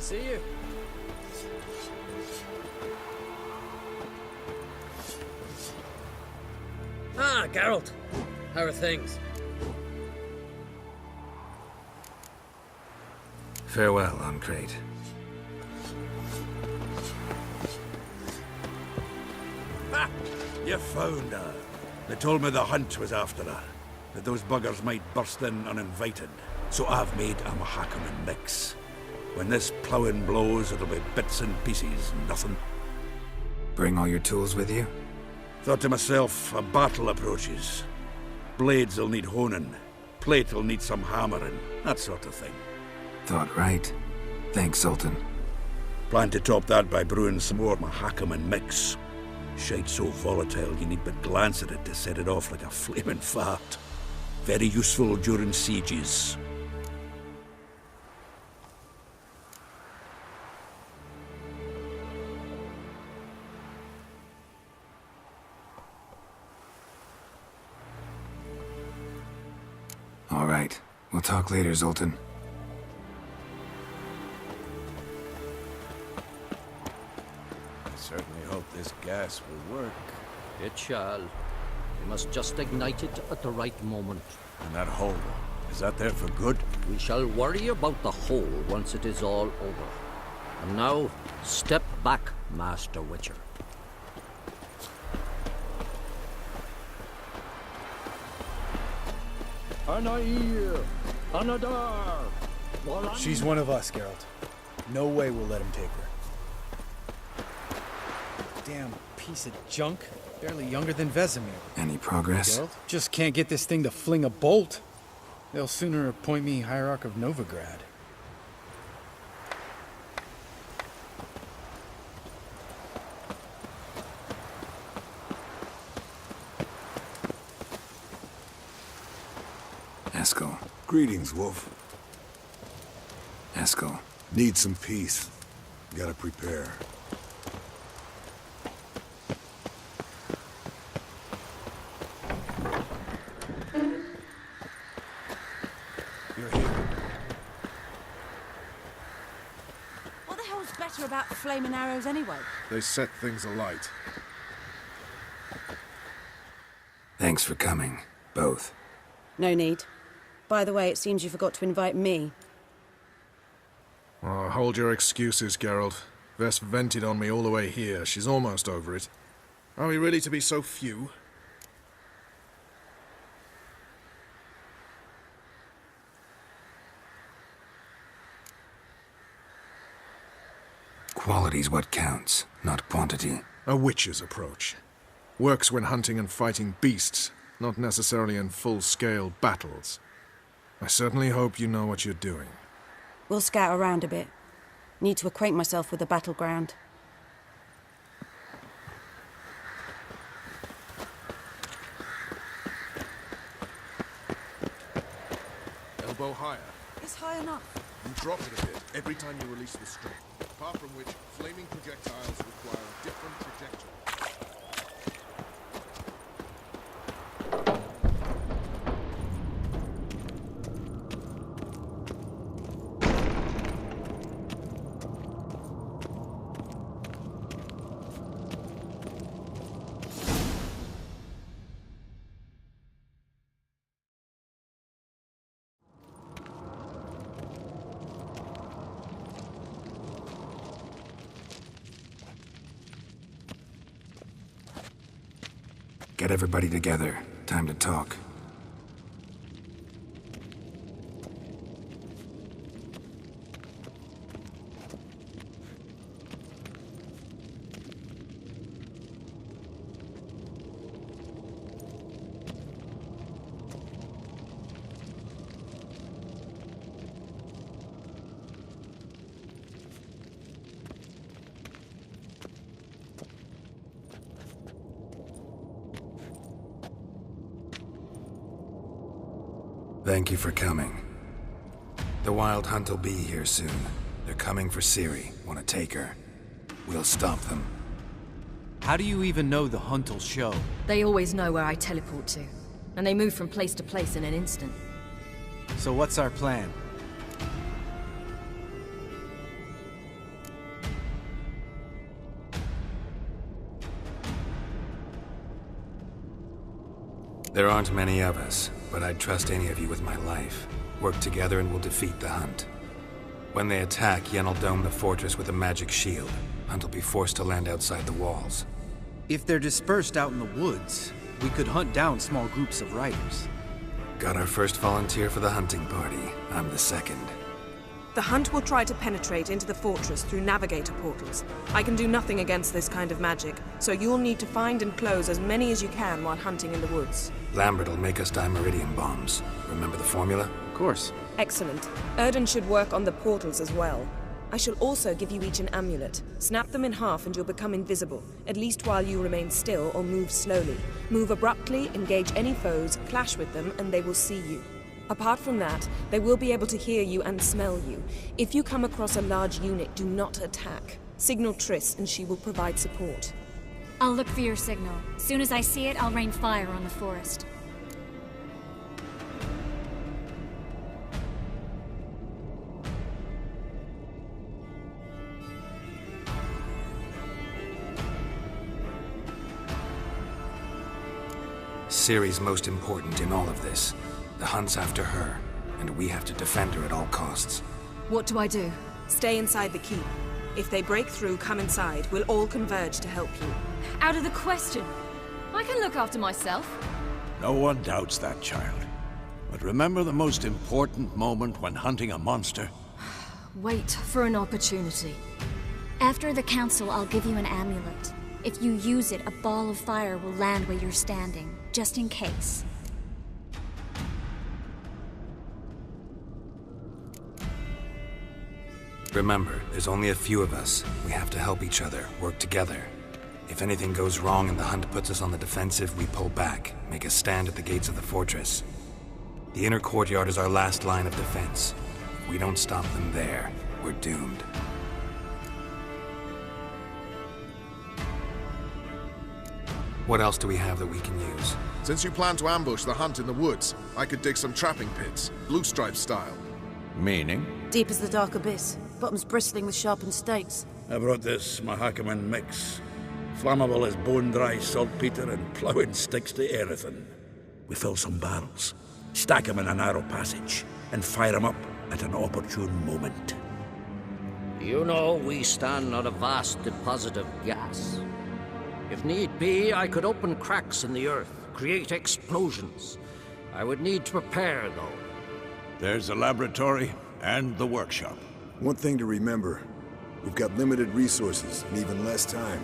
see you. Ah, Geralt. How are things? Farewell, Ancrate. Ha! You found her. They told me the hunt was after her. That those buggers might burst in uninvited. So I've made a Mahakaman mix. When this ploughing blows, it'll be bits and pieces, nothing. Bring all your tools with you? Thought to myself, a battle approaches. Blades will need honing. Plate will need some hammering. That sort of thing. Thought right. Thanks, Sultan. Plan to top that by brewing some more Mahakaman mix. Shite so volatile you need but glance at it to set it off like a flaming fart. Very useful during sieges. All right. We'll talk later, Zoltan. I certainly hope this gas will work. It shall. We must just ignite it at the right moment. And that hole, is that there for good? We shall worry about the hole once it is all over. And now, step back, Master Witcher. Anair! Anadar! She's one of us, Geralt. No way we'll let him take her. Damn piece of junk. Barely younger than Vesemir. Any progress? Geralt? Just can't get this thing to fling a bolt. They'll sooner appoint me Hierarch of Novigrad. Eskel. Greetings, Wolf. Eskel. Need some peace. Gotta prepare. You're here. What the hell's better about flaming arrows anyway? They set things alight. Thanks for coming. Both. No need. By the way, it seems you forgot to invite me. Oh, hold your excuses, Geralt. Vess vented on me all the way here. She's almost over it. Are we really to be so few? Quality's what counts, not quantity. A witch's approach. Works when hunting and fighting beasts, not necessarily in full-scale battles. I certainly hope you know what you're doing. We'll scout around a bit. Need to acquaint myself with the battleground. Elbow higher. It's high enough. You drop it a bit every time you release the string. Apart from which, flaming projectiles require a different trajectory. Get everybody together. Time to talk. Thank you for coming. The Wild Hunt will be here soon. They're coming for Ciri. Want to take her? We'll stop them. How do you even know the Hunt will show? They always know where I teleport to. And they move from place to place in an instant. So what's our plan? There aren't many of us, but I'd trust any of you with my life. Work together and we'll defeat the Hunt. When they attack, Yen will dome the fortress with a magic shield. Hunt will be forced to land outside the walls. If they're dispersed out in the woods, we could hunt down small groups of riders. Got our first volunteer for the hunting party. I'm the second. The Hunt will try to penetrate into the fortress through navigator portals. I can do nothing against this kind of magic, so you'll need to find and close as many as you can while hunting in the woods. Lambert will make us dimeridium bombs. Remember the formula? Of course. Excellent. Erden should work on the portals as well. I shall also give you each an amulet. Snap them in half and you'll become invisible, at least while you remain still or move slowly. Move abruptly, engage any foes, clash with them, and they will see you. Apart from that, they will be able to hear you and smell you. If you come across a large unit, do not attack. Signal Triss and she will provide support. I'll look for your signal. As soon as I see it, I'll rain fire on the forest. Ciri's most important in all of this. The Hunt's after her, and we have to defend her at all costs. What do I do? Stay inside the keep. If they break through, come inside. We'll all converge to help you. Out of the question. I can look after myself. No one doubts that, child. But remember the most important moment when hunting a monster? Wait for an opportunity. After the council, I'll give you an amulet. If you use it, a ball of fire will land where you're standing, just in case. Remember, there's only a few of us. We have to help each other, work together. If anything goes wrong and the Hunt puts us on the defensive, we pull back, make a stand at the gates of the fortress. The inner courtyard is our last line of defense. If we don't stop them there, we're doomed. What else do we have that we can use? Since you plan to ambush the Hunt in the woods, I could dig some trapping pits, Blue Stripe style. Meaning? Deep as the dark abyss, bottoms bristling with sharpened stakes. I brought this Mahakaman mix. Flammable as bone-dry saltpeter and ploughing sticks to everything. We fill some barrels, stack them in a narrow passage, and fire them up at an opportune moment. You know, we stand on a vast deposit of gas. If need be, I could open cracks in the earth, create explosions. I would need to prepare, though. There's the laboratory and the workshop. One thing to remember, we've got limited resources and even less time.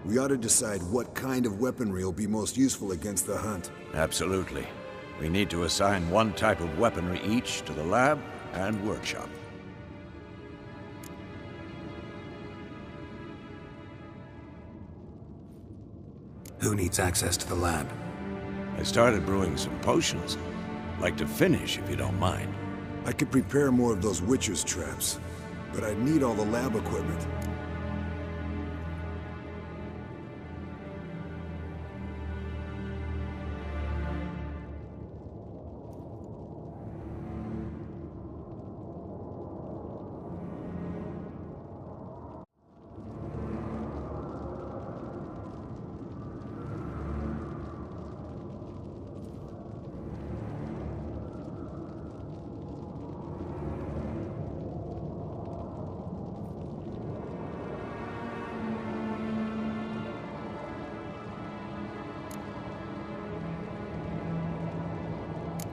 We ought to decide what kind of weaponry will be most useful against the Hunt. Absolutely. We need to assign one type of weaponry each to the lab and workshop. Who needs access to the lab? I started brewing some potions. Like to finish, if you don't mind. I could prepare more of those Witcher's traps, but I'd need all the lab equipment.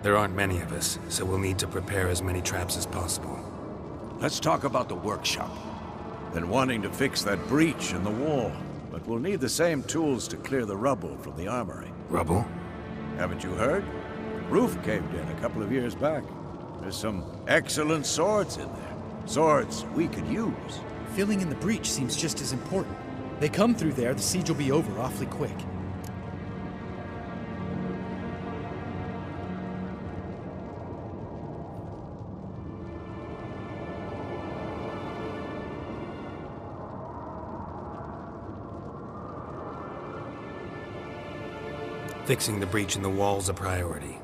There aren't many of us, so we'll need to prepare as many traps as possible. Let's talk about the workshop. Been wanting to fix that breach in the wall, but we'll need the same tools to clear the rubble from the armory. Rubble? Haven't you heard? The roof caved in a couple of years back. There's some excellent swords in there. Swords we could use. Filling in the breach seems just as important. They come through there, the siege will be over awfully quick. Fixing the breach in the wall's a priority.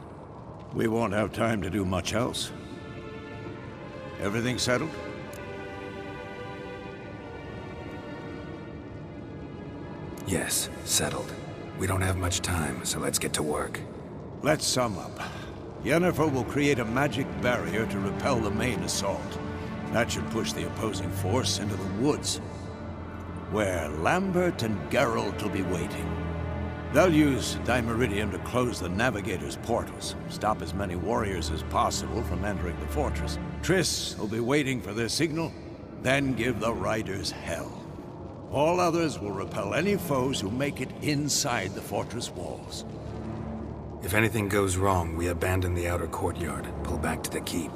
We won't have time to do much else. Everything settled? Yes, settled. We don't have much time, so let's get to work. Let's sum up. Yennefer will create a magic barrier to repel the main assault. That should push the opposing force into the woods, where Lambert and Geralt will be waiting. They'll use Dimeridium to close the Navigator's portals, stop as many warriors as possible from entering the fortress. Triss will be waiting for their signal, then give the riders hell. All others will repel any foes who make it inside the fortress walls. If anything goes wrong, we abandon the outer courtyard, pull back to the keep.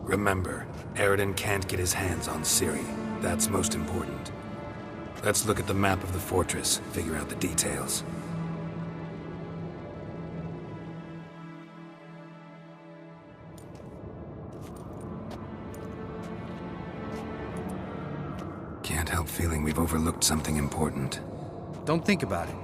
Remember, Aroden can't get his hands on Ciri. That's most important. Let's look at the map of the fortress, figure out the details. Can't help feeling we've overlooked something important. Don't think about it.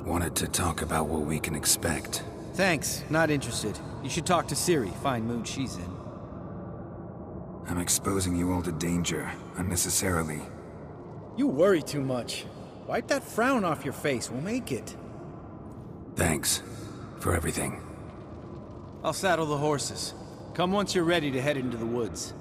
Wanted to talk about what we can expect. Thanks, not interested. You should talk to Ciri, fine mood she's in. I'm exposing you all to danger, unnecessarily. You worry too much. Wipe that frown off your face, we'll make it. Thanks for everything. I'll saddle the horses. Come once you're ready to head into the woods.